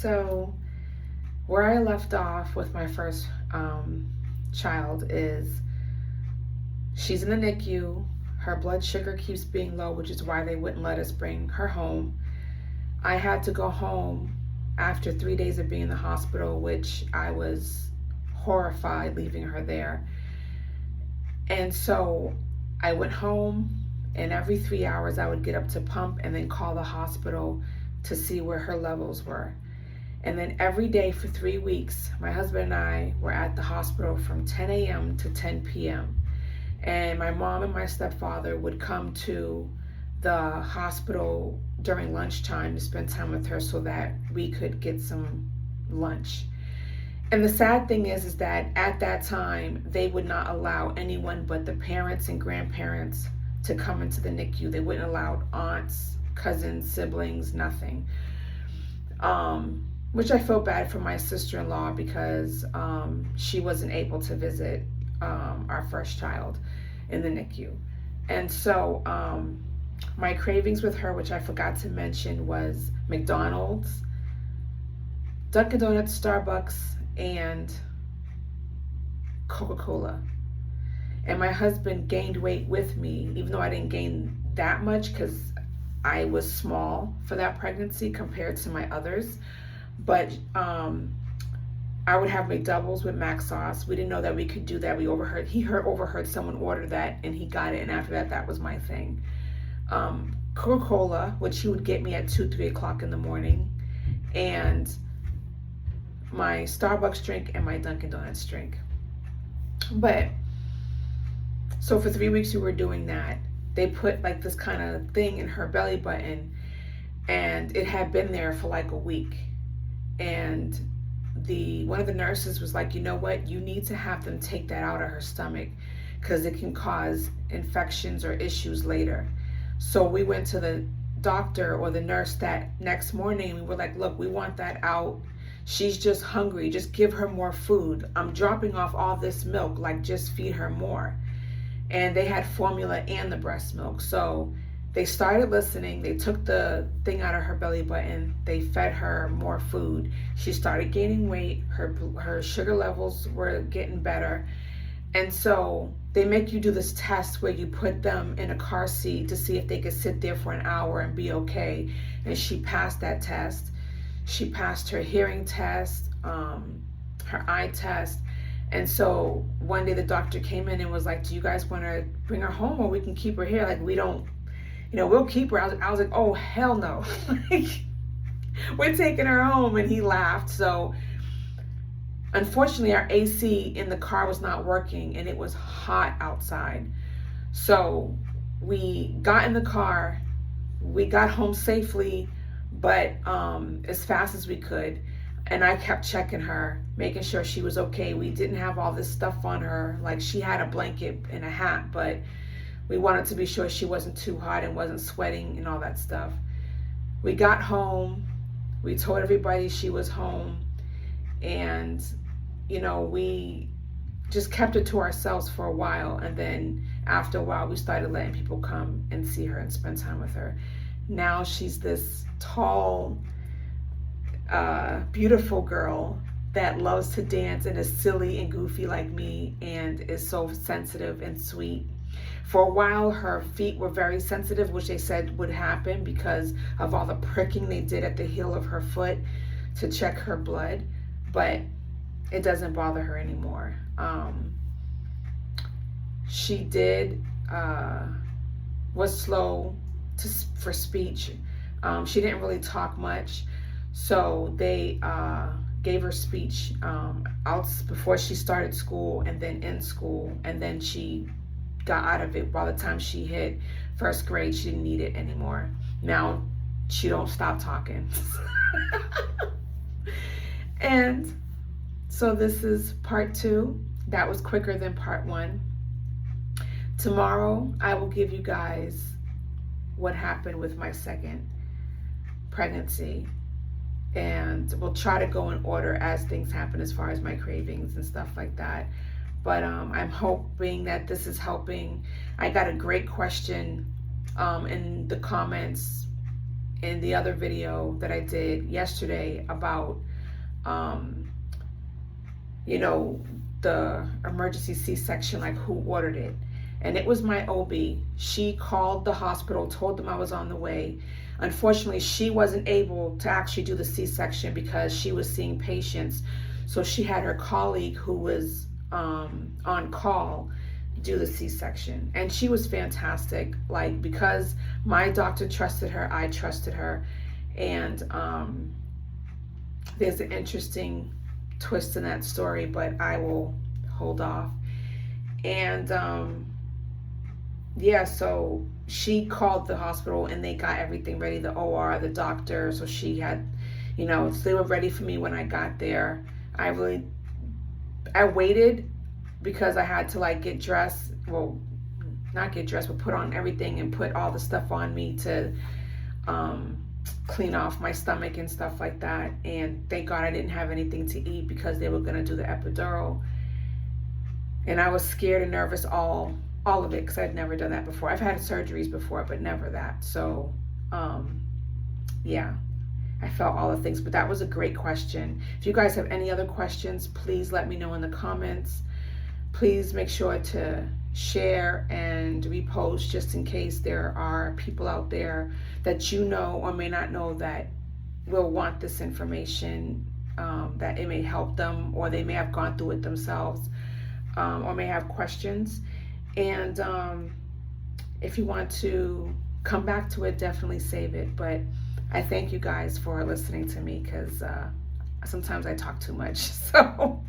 So where I left off with my first child is she's in the NICU. Her blood sugar keeps being low, which is why they wouldn't let us bring her home. I had to go home after 3 days of being in the hospital, which I was horrified leaving her there. And so I went home, and every 3 hours I would get up to pump and then call the hospital to see where her levels were. And then every day for 3 weeks, my husband and I were at the hospital from 10 a.m. to 10 p.m. And my mom and my stepfather would come to the hospital during lunchtime to spend time with her so that we could get some lunch. And the sad thing is that at that time, they would not allow anyone but the parents and grandparents to come into the NICU. They wouldn't allow aunts, cousins, siblings, nothing. Which I feel bad for my sister-in-law because she wasn't able to visit our first child in the NICU. And so my cravings with her, which I forgot to mention, was McDonald's, Dunkin' Donuts, Starbucks, and Coca-Cola. And my husband gained weight with me, even though I didn't gain that much because I was small for that pregnancy compared to my others. But I would have McDoubles with mac sauce. We didn't know that we could do that. He overheard someone order that, and he got it. And after that, that was my thing. Coca-Cola, which he would get me at 2, 3 o'clock in the morning, and my Starbucks drink and my Dunkin' Donuts drink. But so for 3 weeks we were doing that. They put like this kind of thing in her belly button, and it had been there for like a week. And one of the nurses was like, you know what, you need to have them take that out of her stomach because it can cause infections or issues later. So we went to the doctor or the nurse that next morning, and we were like, look, we want that out. She's just hungry. Just give her more food. I'm dropping off all this milk. Like, just feed her more. And they had formula and the breast milk. So they started listening. They took the thing out of her belly button. They fed her more food. She started gaining weight. Her sugar levels were getting better. And so they make you do this test where you put them in a car seat to see if they could sit there for an hour and be okay. And she passed that test. She passed her hearing test, her eye test. And so one day the doctor came in and was like, do you guys want to bring her home or we can keep her here? Like, we don't, we'll keep her. I was like, oh, hell no. Like, we're taking her home. And he laughed. So unfortunately, our AC in the car was not working and it was hot outside. So we got in the car. We got home safely, but as fast as we could. And I kept checking her, making sure she was okay. We didn't have all this stuff on her. Like, she had a blanket and a hat, but we wanted to be sure she wasn't too hot and wasn't sweating and all that stuff. We got home. We told everybody she was home. And, we just kept it to ourselves for a while. And then after a while, we started letting people come and see her and spend time with her. Now she's this tall, beautiful girl that loves to dance and is silly and goofy like me and is so sensitive and sweet. For a while, her feet were very sensitive, which they said would happen because of all the pricking they did at the heel of her foot to check her blood, but it doesn't bother her anymore. She was slow for speech. She didn't really talk much. So they gave her speech out before she started school and then in school. And then she got out of it. By the time she hit first grade, she didn't need it anymore. Now she don't stop talking. And so this is part 2. That was quicker than part 1. Tomorrow, I will give you guys what happened with my second pregnancy. And we'll try to go in order as things happen as far as my cravings and stuff like that. But I'm hoping that this is helping. I got a great question in the comments in the other video that I did yesterday about, you know, the emergency C-section, like who ordered it. And it was my OB. She called the hospital, told them I was on the way. Unfortunately, she wasn't able to actually do the C-section because she was seeing patients. So she had her colleague who was on call do the C-section. And she was fantastic. Like, because my doctor trusted her, I trusted her. And there's an interesting twist in that story, but I will hold off. And yeah, so she called the hospital and they got everything ready, the OR, the doctor. So she had, you know, so they were ready for me when I got there. I waited because I had to like get dressed. Well, not get dressed, but put on everything and put all the stuff on me to clean off my stomach and stuff like that. And thank God I didn't have anything to eat because they were going to do the epidural. And I was scared and nervous all of it because I'd never done that before. I've had surgeries before, but never that. So, yeah, I felt all the things. But that was a great question. If you guys have any other questions, please let me know in the comments. Please make sure to share and repost just in case there are people out there that you know or may not know that will want this information, that it may help them, or they may have gone through it themselves, or may have questions. And if you want to come back to it, definitely save it. But I thank you guys for listening to me because sometimes I talk too much. So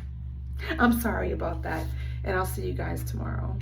I'm sorry about that. And I'll see you guys tomorrow.